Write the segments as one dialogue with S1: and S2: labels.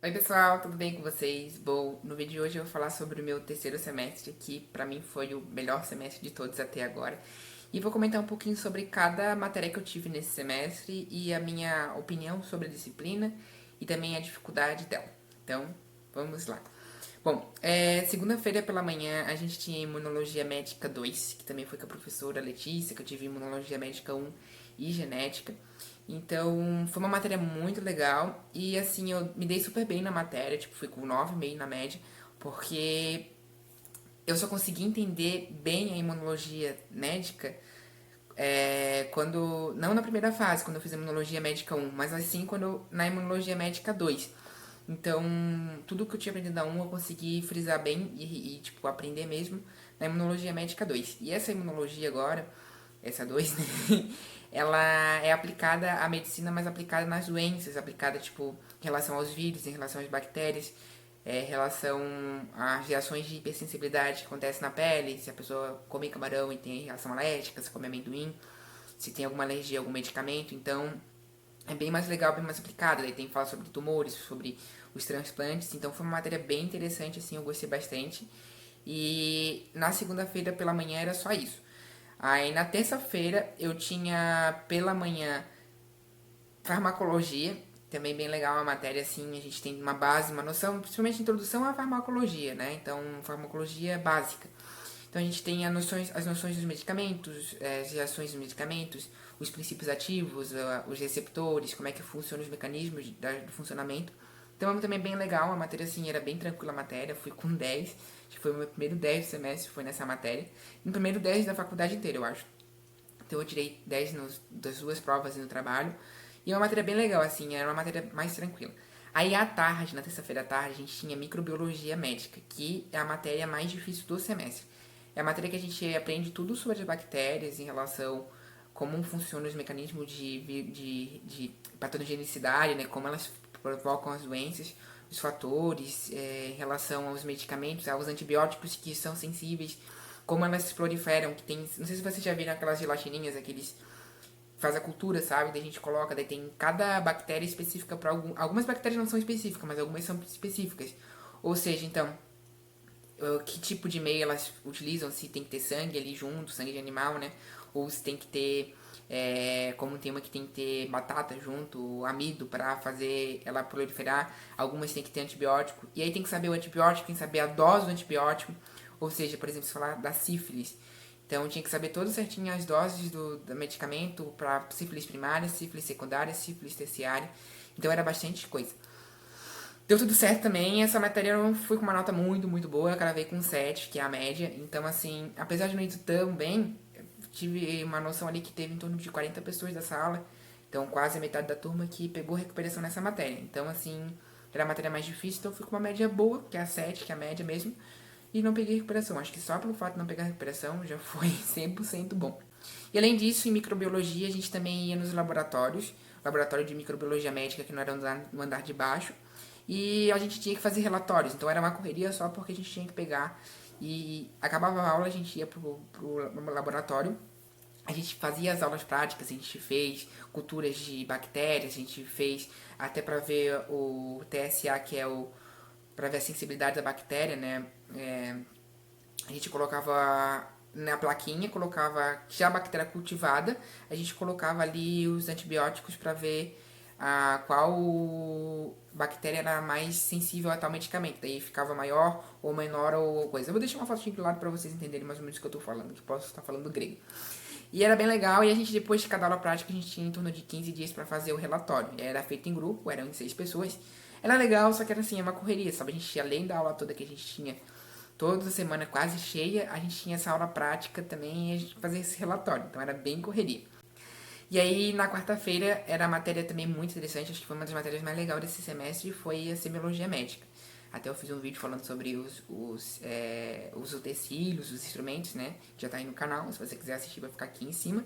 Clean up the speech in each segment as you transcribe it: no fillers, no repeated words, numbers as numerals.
S1: Oi pessoal, tudo bem com vocês? Bom, no vídeo de hoje eu vou falar sobre o meu terceiro semestre, que pra mim foi o melhor semestre de todos até agora. E vou comentar um pouquinho sobre cada matéria que eu tive nesse semestre e a minha opinião sobre a disciplina e também a dificuldade dela. Então, vamos lá. Bom, segunda-feira pela manhã a gente tinha Imunologia Médica 2, que também foi com a professora Letícia, que eu tive Imunologia Médica 1 e Genética. Então, foi uma matéria muito legal e assim, eu me dei super bem na matéria, tipo, fui com 9,5 na média, porque eu só consegui entender bem a imunologia médica quando, não na primeira fase, quando eu fiz a imunologia médica 1, mas assim na imunologia médica 2. Então, tudo que eu tinha aprendido na 1 eu consegui frisar bem tipo, aprender mesmo na imunologia médica 2. E essa imunologia agora, essa 2, né? Ela é aplicada à medicina, mas aplicada nas doenças, aplicada, tipo, em relação aos vírus, em relação às bactérias, em relação às reações de hipersensibilidade que acontecem na pele, se a pessoa come camarão e tem reação alérgica, se come amendoim, se tem alguma alergia a algum medicamento. Então, é bem mais legal, bem mais aplicada. Daí tem que falar sobre tumores, sobre os transplantes. Então foi uma matéria bem interessante, assim, eu gostei bastante. E na segunda-feira pela manhã era só isso. Aí na terça-feira eu tinha pela manhã farmacologia, também bem legal a matéria, assim, a gente tem uma base, uma noção, principalmente introdução à farmacologia, né? Então, farmacologia básica. Então a gente tem as noções dos medicamentos, as reações dos medicamentos, os princípios ativos, os receptores, como é que funcionam os mecanismos do funcionamento. Então é também bem legal, a matéria assim era bem tranquila a matéria, fui com 10, acho que foi o meu primeiro 10 do semestre, foi nessa matéria. No primeiro 10 da faculdade inteira, eu acho. Então eu tirei 10 das duas provas e no trabalho. E é uma matéria bem legal, assim, era uma matéria mais tranquila. Aí à tarde, na terça-feira à tarde, a gente tinha microbiologia médica, que é a matéria mais difícil do semestre. É a matéria que a gente aprende tudo sobre as bactérias em relação a como funcionam os mecanismos de patogenicidade, né, como elas provocam as doenças, os fatores em relação aos medicamentos, aos antibióticos que são sensíveis, como elas se proliferam, que tem, não sei se vocês já viram aquelas gelatininhas, aqueles faz a cultura, sabe? Daí a gente coloca, daí tem cada bactéria específica para algumas bactérias não são específicas, mas algumas são específicas. Ou seja, então, que tipo de meio elas utilizam, se tem que ter sangue ali junto, sangue de animal, né? Ou se tem que ter, como tem uma que tem que ter batata junto, amido para fazer ela proliferar, algumas tem que ter antibiótico, e aí tem que saber o antibiótico, tem que saber a dose do antibiótico, ou seja, por exemplo, se falar da sífilis, então tinha que saber todo certinho as doses do medicamento para sífilis primária, sífilis secundária, sífilis terciária, então era bastante coisa. Deu tudo certo também, essa matéria eu fui com uma nota muito, muito boa, eu gravei com 7, que é a média. Então, assim, apesar de não ir tão bem, tive uma noção ali que teve em torno de 40 pessoas da sala, então quase a metade da turma que pegou recuperação nessa matéria. Então, assim, era a matéria mais difícil, então eu fui com uma média boa, que é a 7, que é a média mesmo, e não peguei recuperação. Acho que só pelo fato de não pegar recuperação já foi 100% bom. E além disso, em microbiologia, a gente também ia nos laboratórios, laboratório de microbiologia médica, que não era no andar de baixo, e a gente tinha que fazer relatórios, então era uma correria só porque a gente tinha que pegar e acabava a aula, a gente ia pro laboratório, a gente fazia as aulas práticas, a gente fez culturas de bactérias, a gente fez até para ver o TSA, que é o para ver a sensibilidade da bactéria, né? A gente colocava na plaquinha, colocava já a bactéria cultivada, a gente colocava ali os antibióticos para ver qual bactéria era mais sensível a tal medicamento. Daí ficava maior ou menor ou coisa. Eu vou deixar uma fotinha do lado para vocês entenderem mais ou menos o que eu estou falando, que posso estar falando grego. E era bem legal, e a gente, depois de cada aula prática, a gente tinha em torno de 15 dias para fazer o relatório. Era feito em grupo, eram em 6 pessoas. Era legal, só que era assim, é uma correria, sabe? A gente, além da aula toda que a gente tinha toda semana quase cheia, a gente tinha essa aula prática também e a gente fazia esse relatório. Então era bem correria. E aí, na quarta-feira, era a matéria também muito interessante, acho que foi uma das matérias mais legais desse semestre, foi a semiologia médica. Até eu fiz um vídeo falando sobre os utensílios, os instrumentos, né? Já tá aí no canal, se você quiser assistir vai ficar aqui em cima.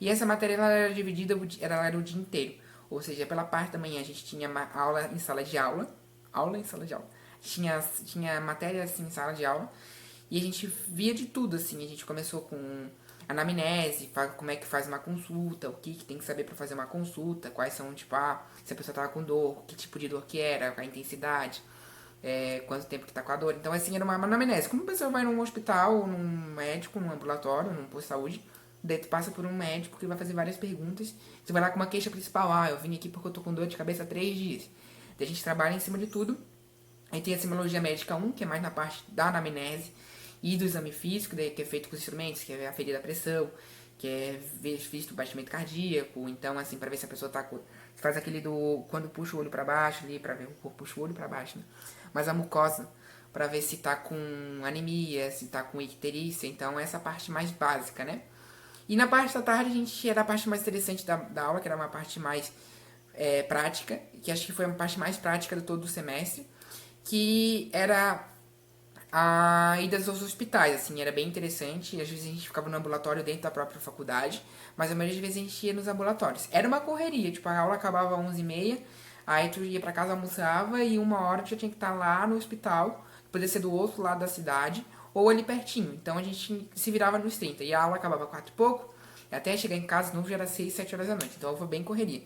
S1: E essa matéria ela era dividida, ela era o dia inteiro. Ou seja, pela parte da manhã a gente tinha uma aula em sala de aula em sala de aula. Tinha matéria assim em sala de aula e a gente via de tudo assim. A gente começou com anamnese, como é que faz uma consulta, o que tem que saber para fazer uma consulta, quais são, tipo, se a pessoa tava com dor, que tipo de dor que era, a intensidade, quanto tempo que tá com a dor. Então, assim, era uma anamnese. Como a pessoa vai num hospital, num médico, num ambulatório, num posto de saúde, daí tu passa por um médico que vai fazer várias perguntas. Você vai lá com uma queixa principal. Eu vim aqui porque eu tô com dor de cabeça há 3 dias. Daí a gente trabalha em cima de tudo. Aí tem a semiologia médica 1, que é mais na parte da anamnese e do exame físico, daí, que é feito com os instrumentos, que é aferir a pressão, que é visto o batimento cardíaco. Então, assim, para ver se a pessoa tá com... Faz aquele do... Quando puxa o olho para baixo ali, para ver o corpo, puxa o olho para baixo, né? Mas a mucosa, para ver se tá com anemia, se tá com icterícia. Então, essa parte mais básica, né? E na parte da tarde, a gente era a parte mais interessante da aula, que era uma parte mais prática, que acho que foi a parte mais prática de todo o semestre, que era a ida aos hospitais, assim, era bem interessante. Às vezes a gente ficava no ambulatório dentro da própria faculdade, mas a maioria das vezes a gente ia nos ambulatórios. Era uma correria, tipo, a aula acabava às 11h30, aí tu ia pra casa, almoçava e 1 hora tu já tinha que estar lá no hospital, poderia ser do outro lado da cidade, ou ali pertinho. Então a gente se virava nos 30, e a aula acabava 4 e pouco, e até chegar em casa de novo já era 6, 7 horas da noite, então foi bem correria.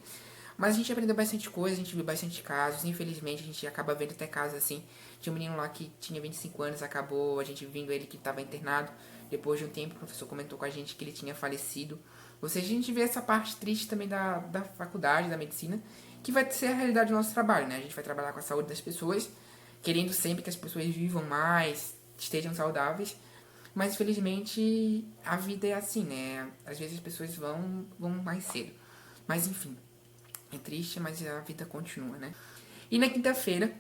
S1: Mas a gente aprendeu bastante coisa, a gente viu bastante casos. Infelizmente, a gente acaba vendo até casos assim. Tinha um menino lá que tinha 25 anos, acabou a gente vindo ele que estava internado. Depois de um tempo, o professor comentou com a gente que ele tinha falecido. Ou seja, a gente vê essa parte triste também da faculdade, da medicina, que vai ser a realidade do nosso trabalho, né? A gente vai trabalhar com a saúde das pessoas, querendo sempre que as pessoas vivam mais, estejam saudáveis. Mas, infelizmente, a vida é assim, né? Às vezes as pessoas vão mais cedo. Mas, enfim. É triste, mas a vida continua, né? E na quinta-feira,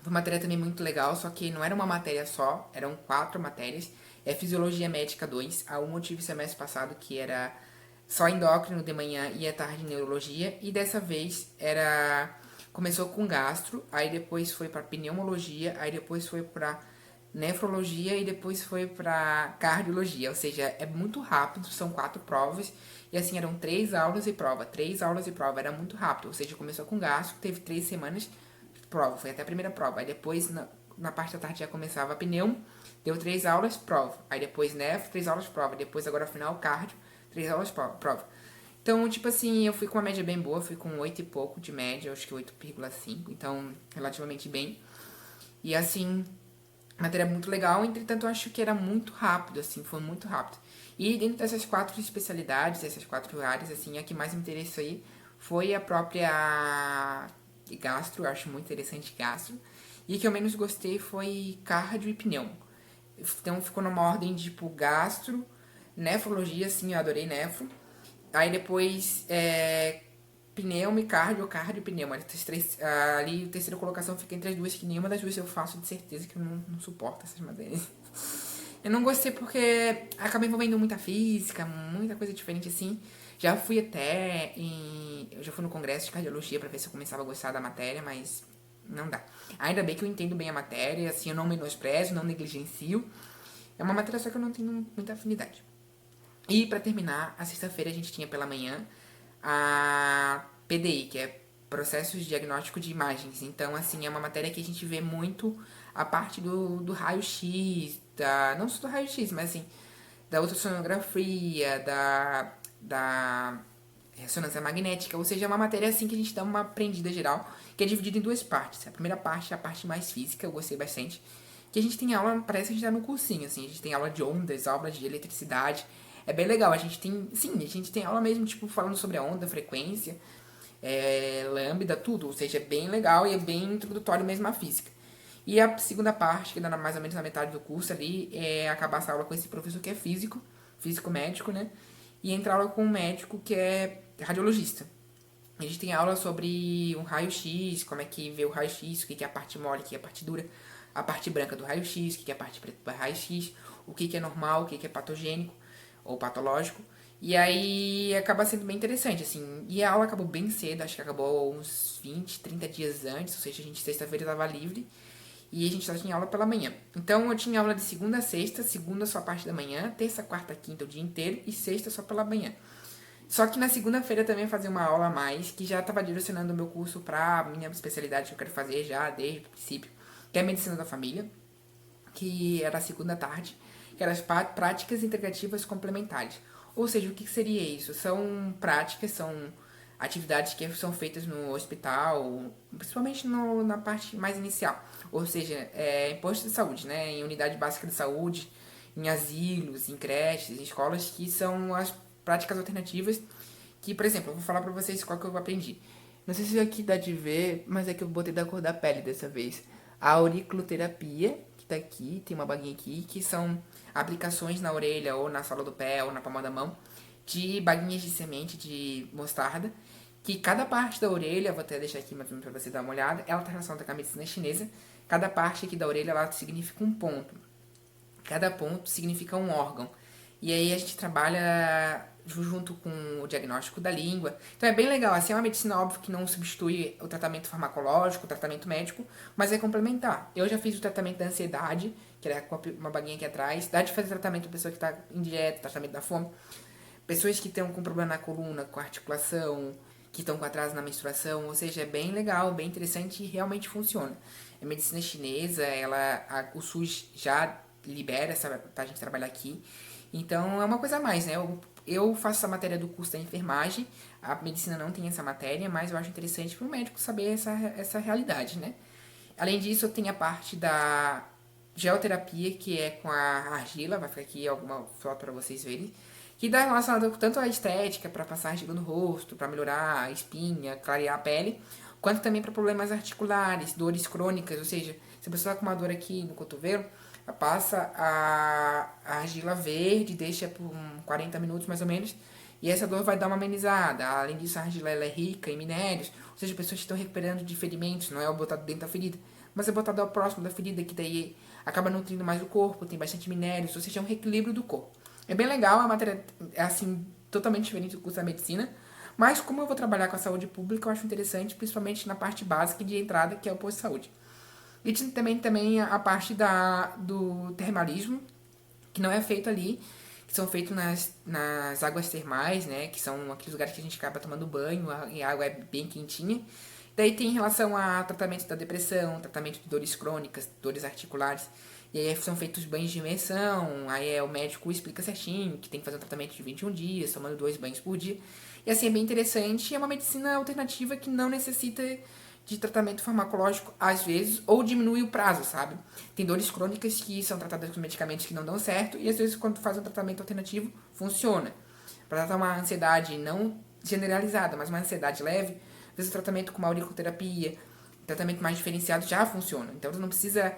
S1: foi uma matéria também muito legal, só que não era uma matéria só, eram 4 matérias. É Fisiologia Médica 2, a uma eu tive semestre passado que era só endócrino de manhã e à tarde neurologia. E dessa vez começou com gastro, aí depois foi para pneumologia, aí depois foi para nefrologia e depois foi para cardiologia. Ou seja, é muito rápido, são 4 provas. E assim, eram 3 aulas e prova, 3 aulas e prova, era muito rápido. Ou seja, começou com gastro, teve 3 semanas de prova, foi até a primeira prova. Aí depois, na parte da tarde já começava a pneu, deu 3 aulas, prova. Aí depois nefro, 3 aulas, prova. Depois agora final, cardio, 3 aulas, prova. Então, tipo assim, eu fui com uma média bem boa, fui com 8 e pouco de média, acho que 8,5, então relativamente bem. E assim, matéria muito legal, entretanto eu acho que era muito rápido, assim, foi muito rápido. E dentro dessas 4 especialidades, essas 4 áreas, assim, a que mais me interessou aí foi a própria gastro, eu acho muito interessante gastro. E a que eu menos gostei foi cardio e pneu. Então ficou numa ordem de tipo gastro, nefrologia, assim, eu adorei nefro. Aí depois pneu e cardio, cardio e pneu. Ali a terceira colocação fica entre as duas, que nenhuma das duas eu faço de certeza, que eu não suporto essas matérias. Eu não gostei porque acabei envolvendo muita física, muita coisa diferente assim. Já fui eu já fui no congresso de cardiologia pra ver se eu começava a gostar da matéria, mas não dá. Ainda bem que eu entendo bem a matéria, assim, eu não menosprezo, não negligencio. É uma matéria só que eu não tenho muita afinidade. E pra terminar, a sexta-feira a gente tinha pela manhã a PDI, que é Processos de Diagnóstico de Imagens. Então, assim, é uma matéria que a gente vê muito a parte do raio-x, não só do raio-x, mas assim, da ultrassonografia, da ressonância magnética, ou seja, é uma matéria assim que a gente dá uma aprendida geral, que é dividida em 2 partes. A primeira parte é a parte mais física, eu gostei bastante, que a gente tem aula, parece que a gente tá no cursinho, assim, a gente tem aula de ondas, aula de eletricidade, é bem legal, a gente tem aula mesmo, tipo, falando sobre a onda, a frequência, lambda, tudo, ou seja, é bem legal e é bem introdutório mesmo à física. E a segunda parte, que dá mais ou menos na metade do curso ali, é acabar essa aula com esse professor que é físico médico, né? E entrar aula com um médico que é radiologista. A gente tem aula sobre o raio-x, como é que vê o raio-x, o que é a parte mole, o que é a parte dura, a parte branca do raio-x, o que é a parte preta do raio-x, o que é normal, o que é patogênico ou patológico. E aí acaba sendo bem interessante, assim. E a aula acabou bem cedo, acho que acabou uns 20, 30 dias antes, ou seja, a gente sexta-feira estava livre. E a gente só tinha aula pela manhã. Então eu tinha aula de segunda a sexta, segunda só a parte da manhã, terça, quarta, quinta o dia inteiro e sexta só pela manhã. Só que na segunda-feira também eu fazia uma aula a mais, que já estava direcionando o meu curso para a minha especialidade que eu quero fazer já desde o princípio, que é a medicina da família, que era a segunda tarde. que eram as práticas integrativas complementares. Ou seja, o que seria isso? São práticas, são atividades que são feitas no hospital, principalmente na parte mais inicial. Ou seja, em postos de saúde, né? Em unidade básica de saúde, em asilos, em creches, em escolas, que são as práticas alternativas que, por exemplo, eu vou falar pra vocês qual que eu aprendi. Não sei se aqui dá de ver, mas é que eu botei da cor da pele dessa vez. A auriculoterapia, que tá aqui, tem uma baguinha aqui, que são aplicações na orelha, ou na sola do pé, ou na palma da mão, de baguinhas de semente de mostarda, que cada parte da orelha, vou até deixar aqui mais ou menos pra você dar uma olhada, ela tá relacionada com a medicina chinesa. Cada parte aqui da orelha, ela significa um ponto. Cada ponto significa um órgão. E aí a gente trabalha junto com o diagnóstico da língua. Então é bem legal. Assim, é uma medicina, óbvio, que não substitui o tratamento farmacológico, o tratamento médico, mas é complementar. Eu já fiz o tratamento da ansiedade, que era com uma baguinha aqui atrás. Dá de fazer tratamento da pessoa que está em dieta, tratamento da fome. Pessoas que estão com problema na coluna, com articulação, que estão com atraso na menstruação. Ou seja, é bem legal, bem interessante e realmente funciona. A medicina chinesa, o SUS já libera pra gente trabalhar aqui. Então é uma coisa a mais, né? Eu faço essa matéria do curso da enfermagem, a medicina não tem essa matéria, mas eu acho interessante para o médico saber essa realidade, né? Além disso, eu tenho a parte da geoterapia, que é com a argila, vai ficar aqui alguma foto para vocês verem, que dá relacionado tanto à estética, para passar argila no rosto, para melhorar a espinha, clarear a pele, quanto também para problemas articulares, dores crônicas, ou seja, se a pessoa está com uma dor aqui no cotovelo, passa a argila verde, deixa por 40 minutos mais ou menos, e essa dor vai dar uma amenizada. Além disso, a argila ela é rica em minérios, ou seja, pessoas que estão recuperando de ferimentos, não é o botado dentro da ferida, mas é botado ao próximo da ferida, que daí acaba nutrindo mais o corpo, tem bastante minérios, ou seja, é um reequilíbrio do corpo. É bem legal, a matéria é assim, totalmente diferente do curso da medicina, mas como eu vou trabalhar com a saúde pública, eu acho interessante, principalmente na parte básica de entrada, que é o posto de saúde. E também a parte do termalismo, que não é feito ali, que são feitos nas águas termais, né? Que são aqueles lugares que a gente acaba tomando banho e a água é bem quentinha. Daí tem relação a tratamento da depressão, tratamento de dores crônicas, dores articulares. E aí são feitos banhos de imersão, aí o médico explica certinho que tem que fazer um tratamento de 21 dias, tomando 2 banhos por dia. E assim, é bem interessante, é uma medicina alternativa que não necessita de tratamento farmacológico às vezes, ou diminui o prazo, sabe? Tem dores crônicas que são tratadas com medicamentos que não dão certo, e às vezes quando faz um tratamento alternativo, funciona. Para tratar uma ansiedade não generalizada, mas uma ansiedade leve, às vezes o tratamento com uma auriculoterapia, tratamento mais diferenciado já funciona. Então você não precisa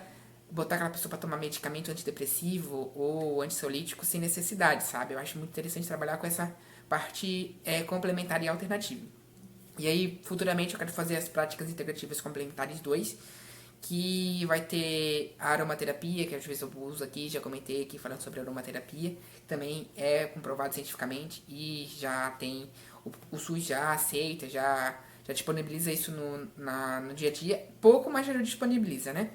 S1: botar aquela pessoa para tomar medicamento antidepressivo ou antissolítico sem necessidade, sabe? Eu acho muito interessante trabalhar com essa parte complementar e alternativa. E aí, futuramente, eu quero fazer as práticas integrativas complementares 2, que vai ter a aromaterapia, que às vezes eu uso aqui, já comentei aqui falando sobre aromaterapia, também é comprovado cientificamente e já tem, o SUS já aceita, já disponibiliza isso no dia a dia, pouco, mas já disponibiliza, né?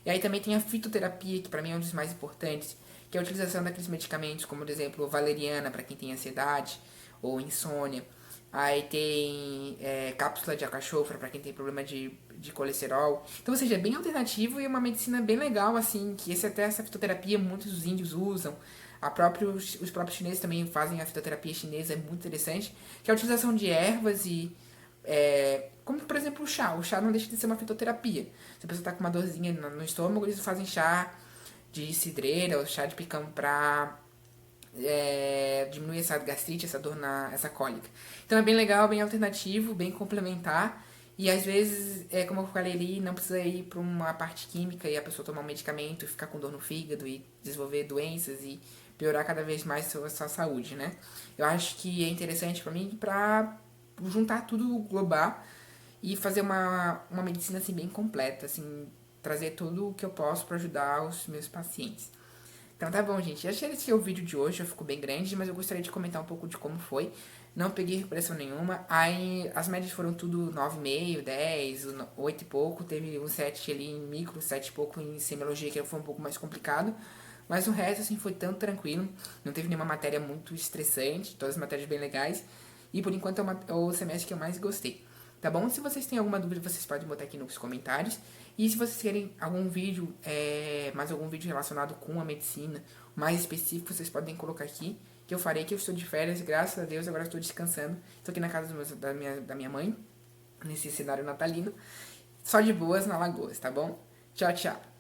S1: E aí também tem a fitoterapia, que para mim é um dos mais importantes, que é a utilização daqueles medicamentos, como por exemplo, valeriana para quem tem ansiedade ou insônia. Aí tem cápsula de alcachofra para quem tem problema de colesterol. Então, ou seja, é bem alternativo e é uma medicina bem legal, assim, que essa fitoterapia muitos dos índios usam. Os próprios chineses também fazem a fitoterapia chinesa, é muito interessante, que é a utilização de ervas e como por exemplo o chá. O chá não deixa de ser uma fitoterapia. Se a pessoa está com uma dorzinha no estômago, eles fazem chá de cidreira ou chá de picão para diminuir essa gastrite, essa dor, essa cólica. Então é bem legal, bem alternativo, bem complementar. E às vezes, como eu falei ali, não precisa ir para uma parte química e a pessoa tomar um medicamento e ficar com dor no fígado e desenvolver doenças e piorar cada vez mais a sua saúde, né? Eu acho que é interessante para mim para juntar tudo global e fazer uma medicina assim bem completa, assim, trazer tudo o que eu posso para ajudar os meus pacientes. Então tá bom, gente. Achei esse o vídeo de hoje, já ficou bem grande, mas eu gostaria de comentar um pouco de como foi. Não peguei recuperação nenhuma. Aí as médias foram tudo 9,5, 10, 8 e pouco. Teve um 7 ali em micro, 7 e pouco em semiologia, que foi um pouco mais complicado. Mas o resto, assim, foi tão tranquilo. Não teve nenhuma matéria muito estressante, todas as matérias bem legais. E por enquanto é o semestre que eu mais gostei. Tá bom? Se vocês têm alguma dúvida, vocês podem botar aqui nos comentários. E se vocês querem algum vídeo, mais algum vídeo relacionado com a medicina, mais específico, vocês podem colocar aqui, que eu farei, que eu estou de férias, graças a Deus, agora estou descansando. Estou aqui na casa da minha mãe, nesse cenário natalino, só de boas na Lagoas, tá bom? Tchau, tchau.